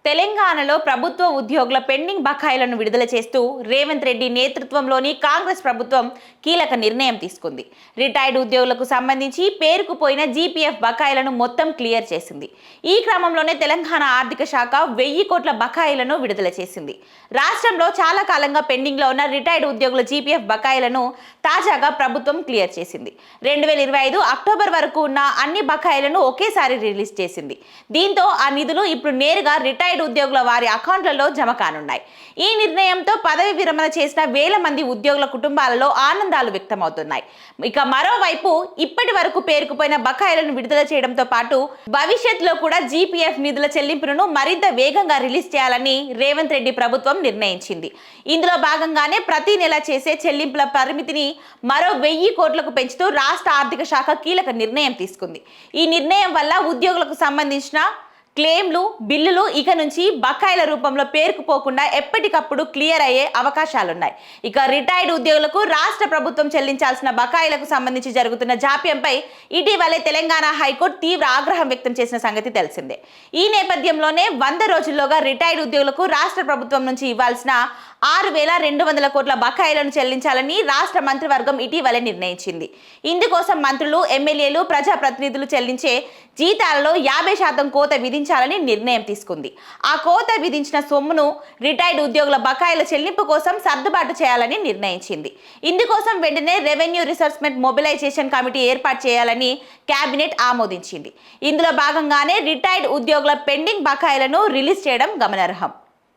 తెలంగాణలో ప్రభుత్వ ఉద్యోగుల పెండింగ్ బకాయిలను విడుదల చేస్తూ రేవంత్ రెడ్డి నేతృత్వంలోని కాంగ్రెస్ ప్రభుత్వం కీలక నిర్ణయం తీసుకుంది. రిటైర్డ్ ఉద్యోగులకు సంబంధించి పేరుకుపోయిన జీపీఎఫ్ బకాయిలను మొత్తం క్లియర్ చేసింది. ఈ క్రమంలోనే తెలంగాణ ఆర్థిక శాఖ 1000 కోట్ల బకాయిలను విడుదల చేసింది. రాష్ట్రంలో చాలా కాలంగా పెండింగ్లో ఉన్న రిటైర్డ్ ఉద్యోగుల జీపీఎఫ్ బకాయిలను తాజాగా ప్రభుత్వం క్లియర్ చేసింది. 2025 అక్టోబర్ వరకు ఉన్న అన్ని బకాయిలను ఒకేసారి రిలీజ్ చేసింది. దీంతో ఆ నిధులు ఇప్పుడు నేరుగా రిటైర్డ్ ఉద్యోగుల వారి అకౌంట్లలో జమ కానున్నాయి. ఈ నిర్ణయంతో పదవి విరమణ చేసిన వేల మంది ఉద్యోగుల కుటుంబాలలో ఆనందాలు వ్యక్తమవుతున్నాయి. ఇక మరోవైపు ఇప్పటి వరకు పేరుకుపోయిన బకాయిలను విడుదల చేయడంతో పాటు భవిష్యత్తులో కూడా జీపీఎఫ్ నిధుల చెల్లింపులను మరింత వేగంగా రిలీజ్ చేయాలని రేవంత్ రెడ్డి ప్రభుత్వం నిర్ణయించింది. ఇందులో భాగంగానే ప్రతి నెల చేసే చెల్లింపుల పరిమితిని మరో 1000 కోట్లకు పెంచుతూ రాష్ట్ర ఆర్థిక శాఖ కీలక నిర్ణయం తీసుకుంది. ఈ నిర్ణయం వల్ల ఉద్యోగులకు సంబంధించిన క్లెయిమ్లు, బిల్లులు ఇక నుంచి బకాయిల రూపంలో పేరుకుపోకుండా ఎప్పటికప్పుడు క్లియర్ అయ్యే అవకాశాలున్నాయి. ఇక రిటైర్డ్ ఉద్యోగులకు రాష్ట్ర ప్రభుత్వం చెల్లించాల్సిన బకాయిలకు సంబంధించి జరుగుతున్న జాప్యంపై ఇటీవలే తెలంగాణ హైకోర్టు తీవ్ర ఆగ్రహం వ్యక్తం చేసిన సంగతి తెలిసిందే. ఈ నేపథ్యంలోనే 100 రోజుల్లోగా రిటైర్డ్ ఉద్యోగులకు రాష్ట్ర ప్రభుత్వం నుంచి ఇవ్వాల్సిన 6200 కోట్ల బకాయిలను చెల్లించాలని రాష్ట్ర మంత్రివర్గం ఇటీవలే నిర్ణయించింది. ఇందుకోసం మంత్రులు, ఎమ్మెల్యేలు, ప్రజాప్రతినిధులు చెల్లించే జీతాలలో 50% కోత విధించాలని నిర్ణయం తీసుకుంది. ఆ కోత విధించిన సొమ్మును రిటైర్డ్ ఉద్యోగుల బకాయిల చెల్లింపు కోసం సర్దుబాటు చేయాలని నిర్ణయించింది. ఇందుకోసం వెంటనే రెవెన్యూ రిసోర్స్మెంట్ మొబిలైజేషన్ కమిటీ ఏర్పాటు చేయాలని కేబినెట్ ఆమోదించింది. ఇందులో భాగంగానే రిటైర్డ్ ఉద్యోగుల పెండింగ్ బకాయిలను రిలీజ్ చేయడం గమనార్హం.